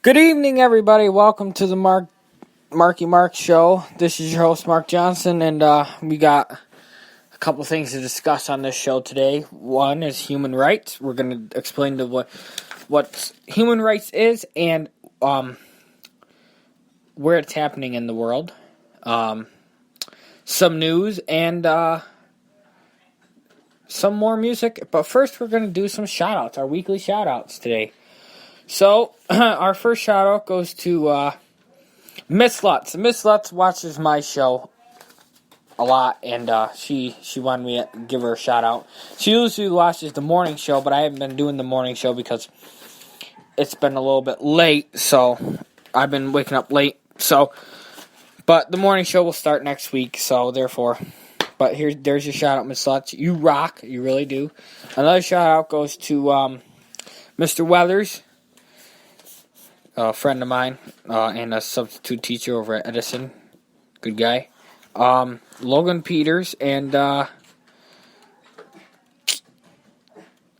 Good evening, everybody. Welcome to the Marky Mark Show. This is your host, Mark Johnson, and we got a couple things to discuss on this show today. One is human rights. We're going to explain what human rights is and where it's happening in the world. Some news and some more music. But first, we're going to do some shout-outs, our weekly shout-outs today. So, our first shout-out goes to Miss Lutz. Miss Lutz watches my show a lot, and she wanted me to give her a shout-out. She usually watches the morning show, but I haven't been doing the morning show because it's been a little bit late, so I've been waking up late. But the morning show will start next week, so therefore... But there's your shout-out, Miss Lutz. You rock. You really do. Another shout-out goes to Mr. Weathers, a friend of mine, and a substitute teacher over at Edison. Good guy. Logan Peters and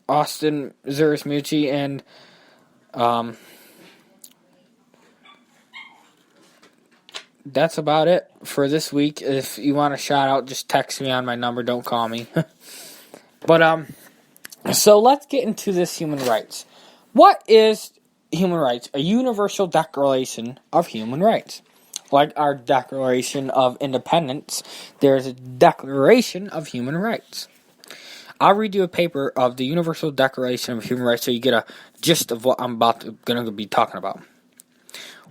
Austin Zurismucci, and that's about it for this week. If you want a shout out, just text me on my number. Don't call me. But so let's get into this human rights. What is human rights? A universal declaration of human rights. Like our Declaration of Independence, there's a Declaration of Human Rights. I'll read you a paper of the Universal Declaration of Human Rights so you get a gist of what I'm going to be talking about.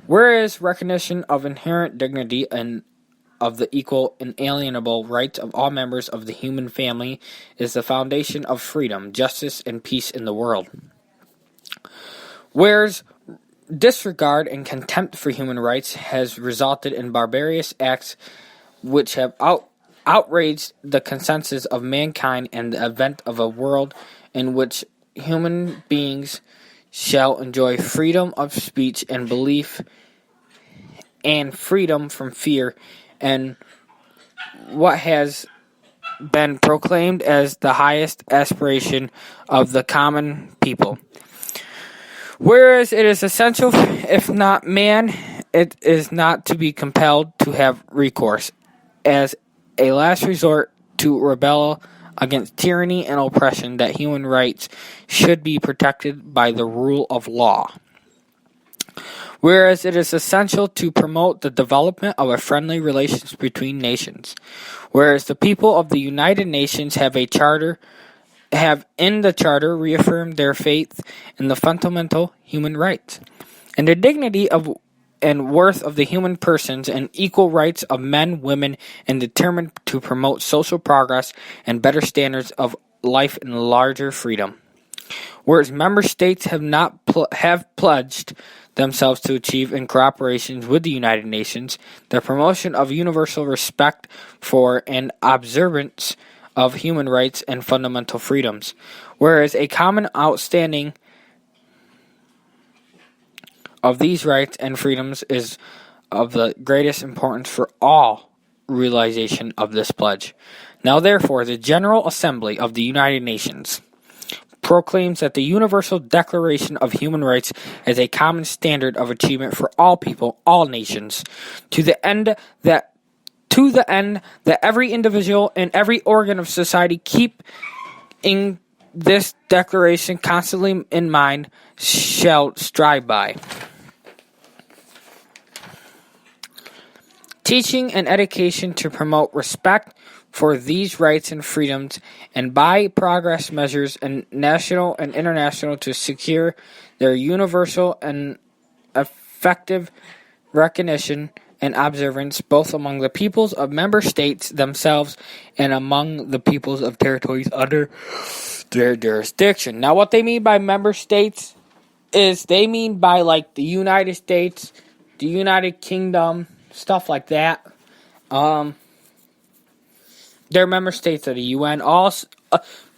Whereas recognition of inherent dignity and of the equal inalienable rights of all members of the human family is the foundation of freedom, justice, and peace in the world. Whereas disregard and contempt for human rights has resulted in barbarous acts which have outraged the consensus of mankind and the event of a world in which human beings shall enjoy freedom of speech and belief and freedom from fear, and what has been proclaimed as the highest aspiration of the common people. Whereas it is essential, if not man, it is not to be compelled to have recourse, as a last resort to rebel against tyranny and oppression, that human rights should be protected by the rule of law. Whereas it is essential to promote the development of a friendly relations between nations. Whereas the people of the United Nations have in the charter reaffirmed their faith in the fundamental human rights and the dignity of and worth of the human persons and equal rights of men, women, and determined to promote social progress and better standards of life and larger freedom. Whereas member states have pledged themselves to achieve in cooperation with the United Nations the promotion of universal respect for and observance of human rights and fundamental freedoms, whereas a common outstanding of these rights and freedoms is of the greatest importance for all realization of this pledge. Now therefore, the General Assembly of the United Nations proclaims that the Universal Declaration of Human Rights is a common standard of achievement for all people, all nations, to the end that every individual and every organ of society keep in this declaration constantly in mind shall strive by. Teaching and education to promote respect for these rights and freedoms, and by progress measures and national and international to secure their universal and effective recognition and observance both among the peoples of member states themselves and among the peoples of territories under their jurisdiction. Now, what they mean by member states is they mean by like the United States, the United Kingdom, stuff like that. They're member states of the UN.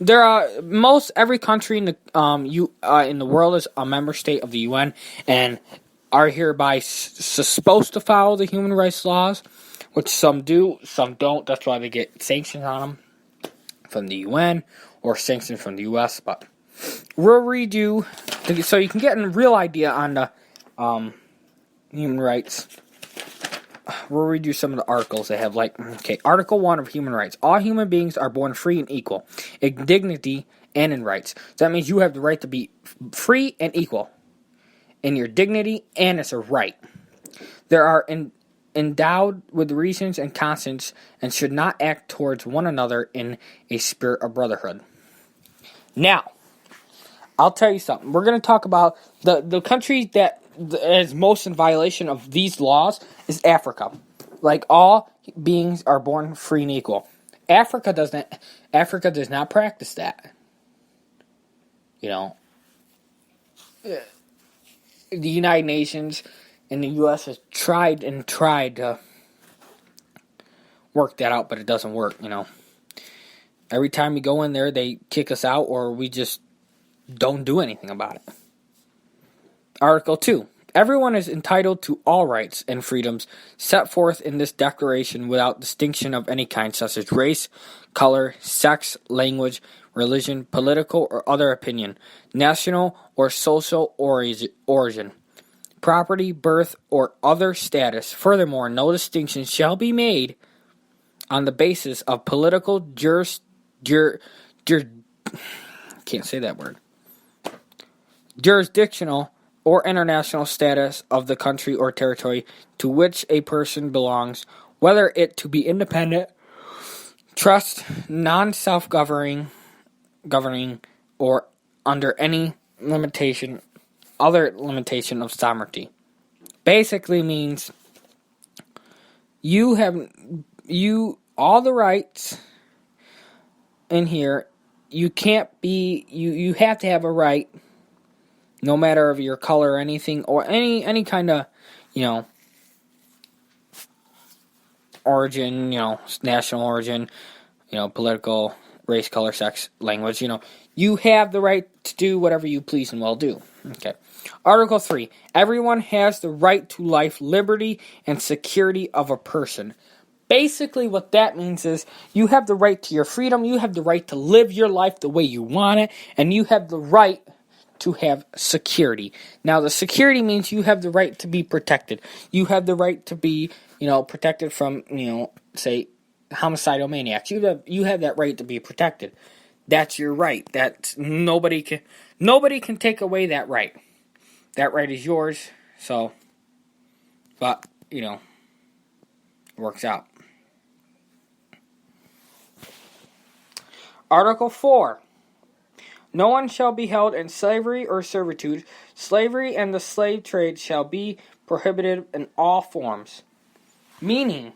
There are every country in the world is a member state of the UN and are hereby supposed to follow the human rights laws, which some do, some don't. That's why they get sanctions on them from the UN or sanctions from the US. But we'll read you so you can get a real idea on the human rights. We'll read you some of the articles they have. Article 1 of human rights. All human beings are born free and equal in dignity and in rights. So that means you have the right to be free and equal in your dignity, and it's a right. They are endowed with reasons and conscience and should not act towards one another in a spirit of brotherhood. Now, I'll tell you something. We're going to talk about the country that is most in violation of these laws is Africa. Like, all beings are born free and equal. Africa does not practice that. You know, the United Nations and the U.S. has tried to work that out, but it doesn't work, you know. Every time we go in there, they kick us out, or we just don't do anything about it. Article 2. Everyone is entitled to all rights and freedoms set forth in this declaration without distinction of any kind, such as race, color, sex, language, religion, political or other opinion, national or social origin, property, birth, or other status. Furthermore, no distinction shall be made on the basis of political jurisdictional or international status of the country or territory to which a person belongs, whether it to be independent, trust, non-self-governing, or under any other limitation of sovereignty. Basically means you have all the rights in here. You can't be you have to have a right, no matter of your color or anything, or any kind of, you know, origin, you know, national origin, you know, political, race, color, sex, language, you know. You have the right to do whatever you please and will do. Okay. Article 3. Everyone has the right to life, liberty, and security of a person. Basically, what that means is you have the right to your freedom, you have the right to live your life the way you want it, and you have the right to have security. Now, the security means you have the right to be protected. You have the right to be, you know, protected from, you know, say, homicidal maniacs. You have that right to be protected. That's your right. That's nobody can take away that right. That right is yours. So, but, you know, it works out. Article 4. No one shall be held in slavery or servitude. Slavery and the slave trade shall be prohibited in all forms. Meaning,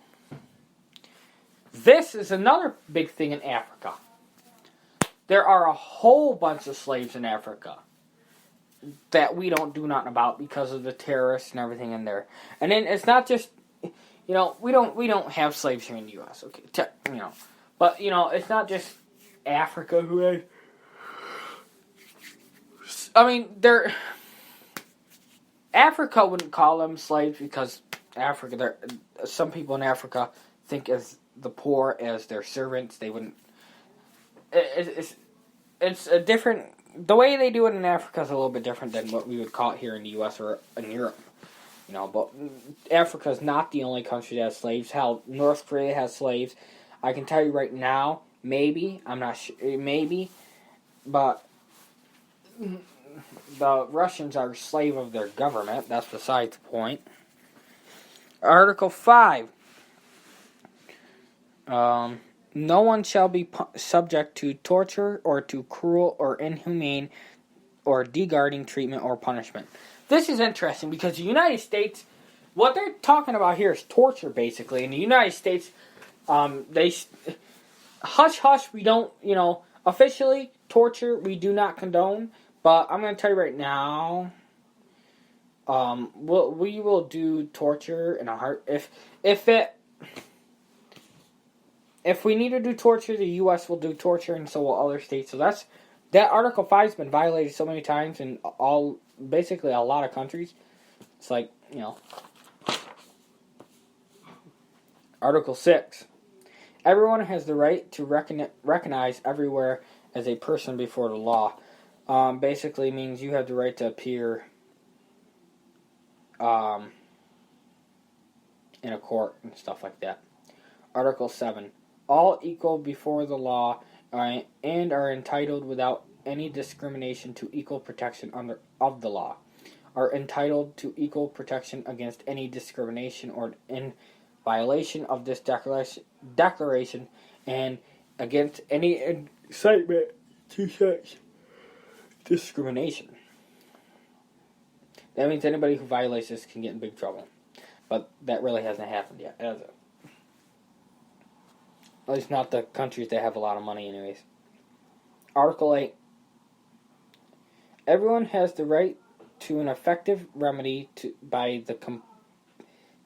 this is another big thing in Africa. There are a whole bunch of slaves in Africa that we don't do nothing about because of the terrorists and everything in there. And then it's not just, you know, we don't have slaves here in the U.S. Okay, you know, but you know, it's not just Africa who has. I mean, Africa wouldn't call them slaves because some people in Africa think as the poor as their servants. They wouldn't. It's a different. The way they do it in Africa is a little bit different than what we would call it here in the U.S. or in Europe. You know, but Africa is not the only country that has slaves. Hell, North Korea has slaves. I can tell you right now, maybe, I'm not sure, maybe, but the Russians are a slave of their government. That's besides the point. Article 5. No one shall be subject to torture or to cruel or inhumane or degrading treatment or punishment. This is interesting because the United States, what they're talking about here is torture, basically. In the United States, they hush, we don't, you know, officially, torture, we do not condone. But I'm going to tell you right now, we will do torture in a heart. If we need to do torture, the U.S. will do torture, and so will other states. So that Article 5 has been violated so many times in basically a lot of countries. It's like, you know. Article 6. Everyone has the right to recognize everywhere as a person before the law. Basically means you have the right to appear in a court and stuff like that. Article 7. All equal before the law and are entitled without any discrimination to equal protection of the law. Are entitled to equal protection against any discrimination or in violation of this declaration and against any incitement to such discrimination. That means anybody who violates this can get in big trouble. But that really hasn't happened yet, has it? At least not the countries that have a lot of money anyways. Article 8. Everyone has the right to an effective remedy by the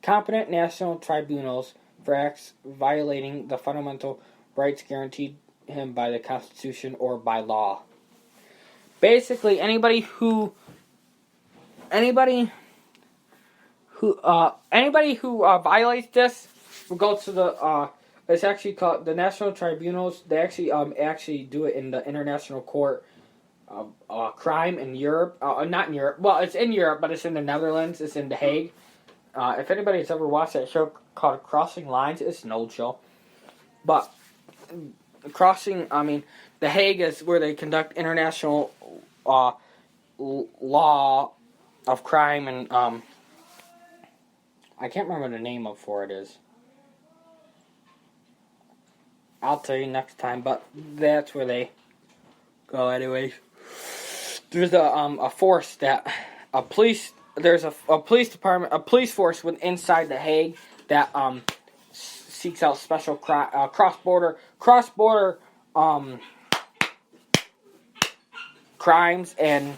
competent national tribunals for acts violating the fundamental rights guaranteed him by the Constitution or by law. Basically, anybody who violates this will go to the it's actually called the national tribunals. They actually do it in the International Court of Crime in Europe. Not in Europe. Well, it's in Europe, but it's in the Netherlands. It's in The Hague. If anybody's ever watched that show called Crossing Lines, it's an old show. But The Hague is where they conduct international law of crime, and I can't remember the name of for it is. I'll tell you next time, but that's where they go anyways. There's a force that there's a police department, a police force inside The Hague that seeks out special cross-border crimes, and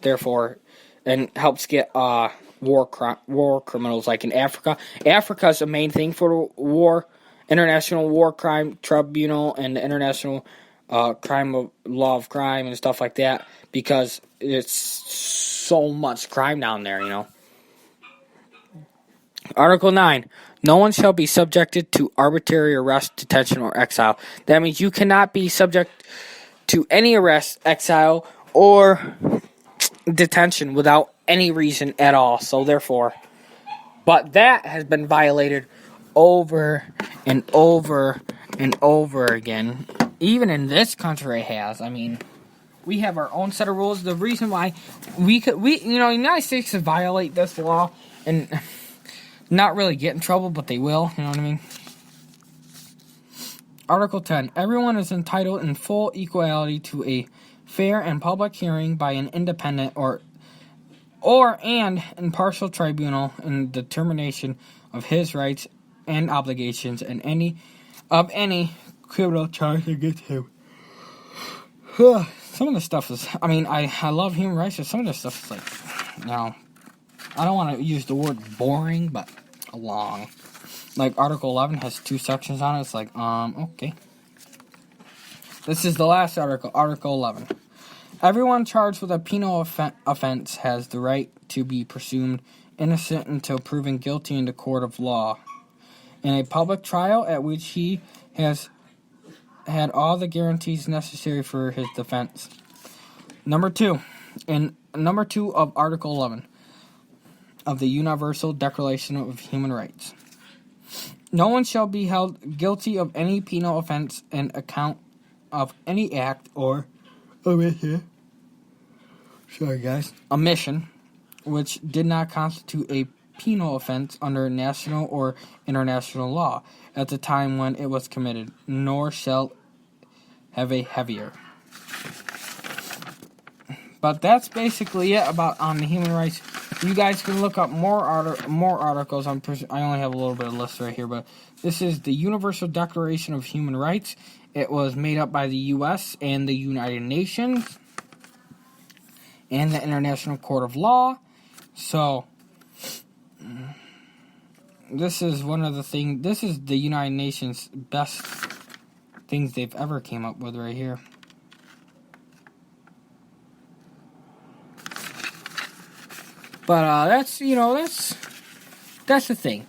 therefore, and helps get war criminals like in Africa. Africa is the main thing for war. International War Crime Tribunal and the International Law of Crime and stuff like that, because it's so much crime down there, Article 9. No one shall be subjected to arbitrary arrest, detention, or exile. That means you cannot be subject to any arrest, exile, or detention without any reason at all. So therefore, but that has been violated over and over and over again. Even in this country it has. We have our own set of rules. The reason why the United States could violate this law and not really get in trouble, but they will, you know what I mean? Article 10. Everyone is entitled in full equality to a fair and public hearing by an independent or an impartial tribunal in determination of his rights and obligations and any criminal charge against him. Some of the stuff is, I love human rights, but some of the stuff is like, I don't want to use the word boring, but long. Like Article 11 has 2 sections on it. It's like, okay. This is the last article, Article 11. Everyone charged with a penal offense has the right to be presumed innocent until proven guilty in the court of law, in a public trial at which he has had all the guarantees necessary for his defense. Number 2 of Article 11 of the Universal Declaration of Human Rights. No one shall be held guilty of any penal offense on account of any act or omission, which did not constitute a penal offense under national or international law at the time when it was committed, nor shall have a heavier. But that's basically it on the human rights. You guys can look up more articles. I only have a little bit of list right here, but this is the Universal Declaration of Human Rights. It was made up by the U.S. and the United Nations and the International Court of Law. So this is this is the United Nations' best things they've ever came up with right here. But that's the thing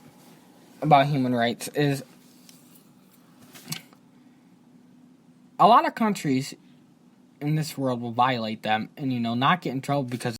about human rights is a lot of countries in this world will violate them and not get in trouble because